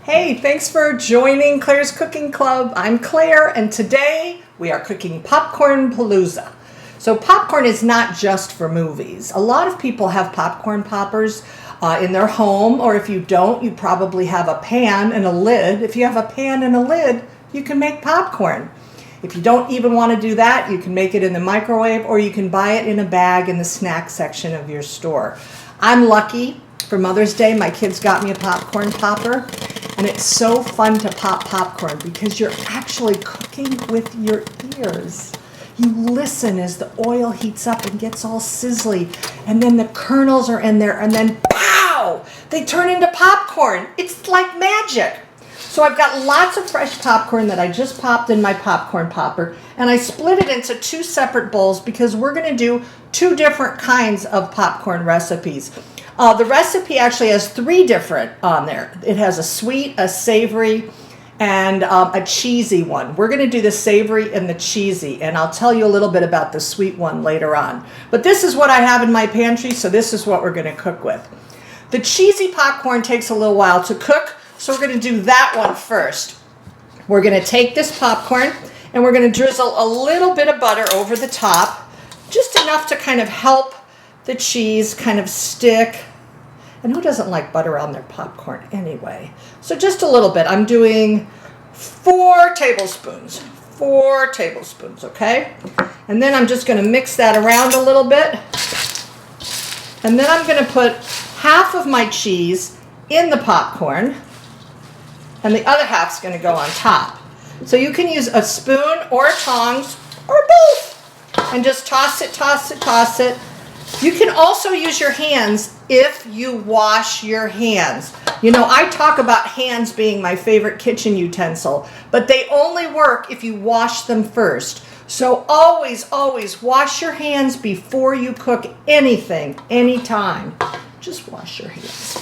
Hey, thanks for joining Claire's Cooking Club. I'm Claire, and today we are cooking Popcornpalooza. So popcorn is not just for movies. A lot of people have popcorn poppers in their home, or if you don't, you probably have a pan and a lid. If you have a pan and a lid, you can make popcorn. If you don't even want to do that, you can make it in the microwave, or you can buy it in a bag in the snack section of your store. I'm lucky. For Mother's Day, my kids got me a popcorn popper, and it's so fun to pop popcorn because you're actually cooking with your ears. You listen as the oil heats up and gets all sizzly, and then the kernels are in there, and then pow! They turn into popcorn. It's like magic. So I've got lots of fresh popcorn that I just popped in my popcorn popper, and I split it into two separate bowls because we're going to do two different kinds of popcorn recipes. The recipe actually has three different on there. It has a sweet, a savory, and a cheesy one. We're going to do the savory and the cheesy, and I'll tell you a little bit about the sweet one later on. But this is what I have in my pantry, so this is what we're going to cook with. The cheesy popcorn takes a little while to cook, so we're going to do that one first. We're going to take this popcorn, and we're going to drizzle a little bit of butter over the top, just enough to kind of help the cheese kind of stick. And who doesn't like butter on their popcorn anyway? So just a little bit. I'm doing 4 tablespoons. 4 tablespoons, okay? And then I'm just going to mix that around a little bit. And then I'm going to put half of my cheese in the popcorn, and the other half's going to go on top. So you can use a spoon or tongs or both, and just toss it, toss it, toss it. You can also use your hands if you wash your hands. You know, I talk about hands being my favorite kitchen utensil, but they only work if you wash them first. So always, always wash your hands before you cook anything, anytime. Just wash your hands.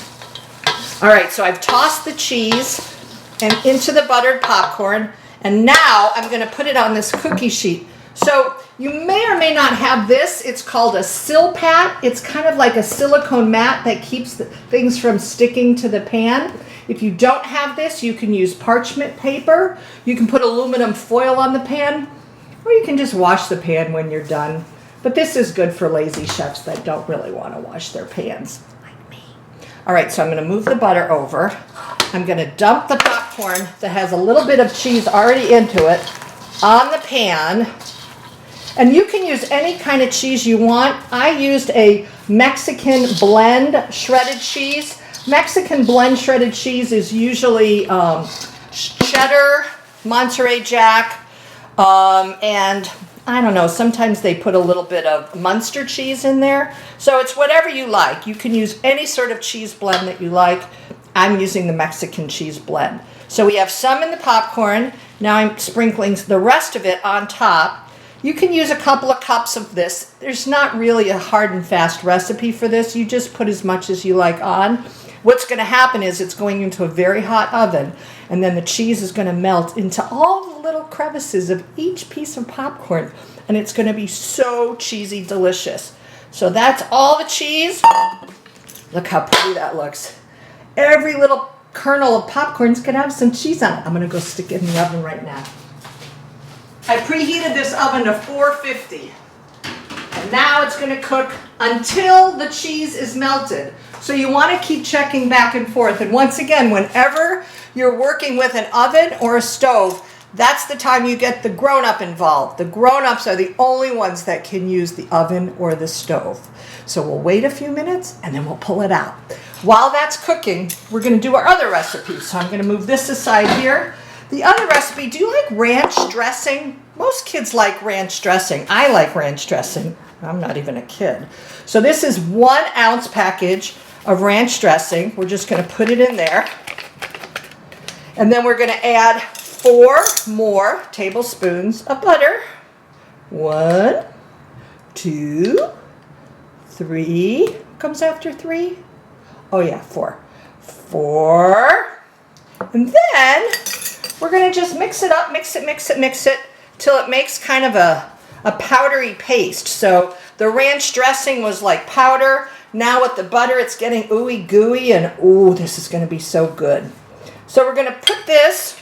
All right, so I've tossed the cheese and into the buttered popcorn, and now I'm going to put it on this cookie sheet. So you may or may not have this. It's called a Silpat. It's kind of like a silicone mat that keeps things from sticking to the pan. If you don't have this, you can use parchment paper. You can put aluminum foil on the pan, or you can just wash the pan when you're done. But this is good for lazy chefs that don't really want to wash their pans, like me. All right, so I'm going to move the butter over. I'm going to dump the popcorn that has a little bit of cheese already into it on the pan. And you can use any kind of cheese you want. I used a Mexican blend shredded cheese. Mexican blend shredded cheese is usually cheddar, Monterey Jack, and I don't know, sometimes they put a little bit of Munster cheese in there. So it's whatever you like. You can use any sort of cheese blend that you like. I'm using the Mexican cheese blend. So we have some in the popcorn. Now I'm sprinkling the rest of it on top. You can use a couple of cups of this. There's not really a hard and fast recipe for this. You just put as much as you like on. What's going to happen is it's going into a very hot oven, and then the cheese is going to melt into all the little crevices of each piece of popcorn, and it's going to be so cheesy delicious. So that's all the cheese. Look how pretty that looks. Every little kernel of popcorn is going to have some cheese on it. I'm going to go stick it in the oven right now. I preheated this oven to 450, and now it's going to cook until the cheese is melted. So you want to keep checking back and forth. And once again, whenever you're working with an oven or a stove, that's the time you get the grown-up involved. The grown-ups are the only ones that can use the oven or the stove. So we'll wait a few minutes, and then we'll pull it out. While that's cooking, we're going to do our other recipe. So I'm going to move this aside here. The other recipe, do you like ranch dressing? Most kids like ranch dressing. I like ranch dressing. I'm not even a kid. So this is 1 ounce package of ranch dressing. We're just going to put it in there. And then we're going to add 4 more tablespoons of butter. 1, 2, 3. Comes after 3? Oh yeah, 4. 4. And then we're going to just mix it up, mix it, till it makes kind of a powdery paste. So the ranch dressing was like powder. Now with the butter, it's getting ooey gooey, and ooh, this is going to be so good. So we're going to put this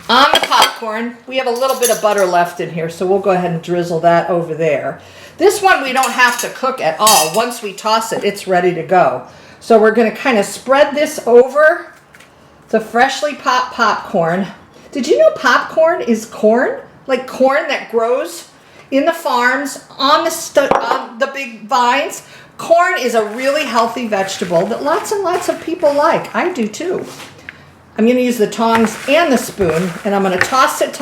on the popcorn. We have a little bit of butter left in here, so we'll go ahead and drizzle that over there. This one we don't have to cook at all. Once we toss it, it's ready to go. So we're going to kind of spread this over the freshly popped popcorn. Did you know popcorn is corn? Like corn that grows in the farms on the big vines. Corn is a really healthy vegetable that lots and lots of people like. I do too. I'm going to use the tongs and the spoon, and I'm going to toss it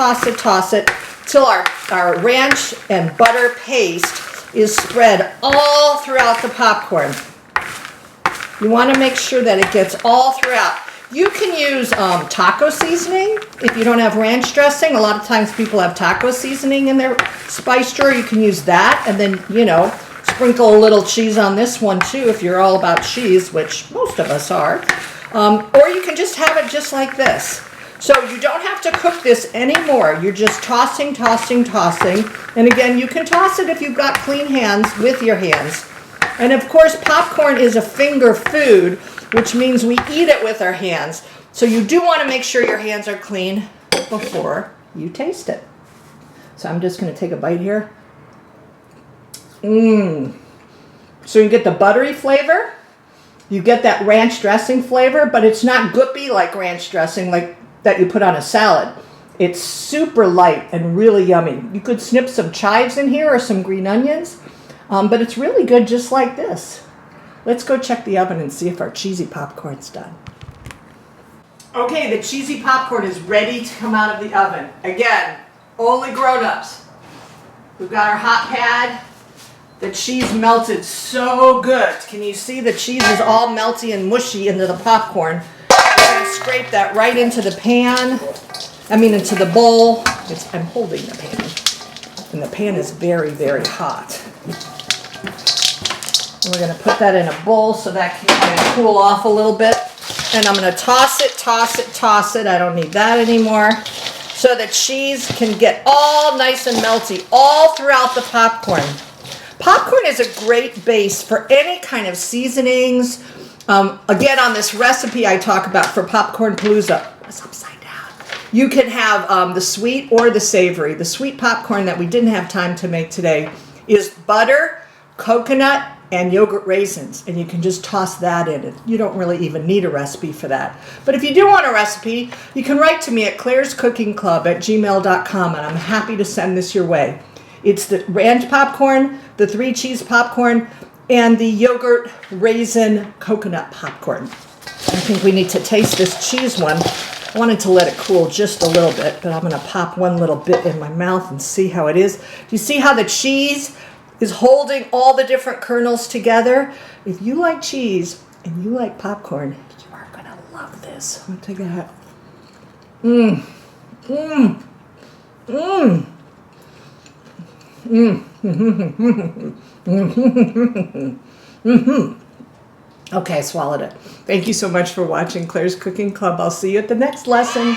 till our ranch and butter paste is spread all throughout the popcorn. You want to make sure that it gets all throughout. You can use taco seasoning if you don't have ranch dressing. A lot of times people have taco seasoning in their spice drawer. You can use that, and then, you know, sprinkle a little cheese on this one too if you're all about cheese, which most of us are. Or you can just have it just like this. So you don't have to cook this anymore. You're just tossing. And again, you can toss it if you've got clean hands with your hands. And of course, popcorn is a finger food, which means we eat it with our hands. So you do want to make sure your hands are clean before you taste it. So I'm just going to take a bite here. So you get the buttery flavor. You get that ranch dressing flavor, but it's not goopy like ranch dressing like that you put on a salad. It's super light and really yummy. You could snip some chives in here or some green onions, but it's really good just like this. Let's go check the oven and see if our cheesy popcorn's done. Okay, the cheesy popcorn is ready to come out of the oven. Again, only grown-ups. We've got our hot pad. The cheese melted so good. Can you see the cheese is all melty and mushy into the popcorn? We're going to scrape that right into the pan. Into the bowl. I'm holding the pan. And the pan is very, very hot. And we're going to put that in a bowl so that can kind of cool off a little bit. And I'm going to toss it. I don't need that anymore. So the cheese can get all nice and melty all throughout the popcorn. Popcorn is a great base for any kind of seasonings. Again, on this recipe I talk about for Popcornpalooza, it's upside down. You can have the sweet or the savory. The sweet popcorn that we didn't have time to make today is butter, coconut, and yogurt raisins, and you can just toss that in. You don't really even need a recipe for that. But if you do want a recipe, you can write to me at clairscookingclub@gmail.com, and I'm happy to send this your way. It's the ranch popcorn, the 3 cheese popcorn, and the yogurt raisin coconut popcorn. I think we need to taste this cheese one. I wanted to let it cool just a little bit, but I'm going to pop one little bit in my mouth and see how it is. Do you see how the cheese is holding all the different kernels together? If you like cheese and you like popcorn, you are going to love this. I'm going to take a Okay, I swallowed it. Thank you so much for watching Claire's Cooking Club. I'll see you at the next lesson.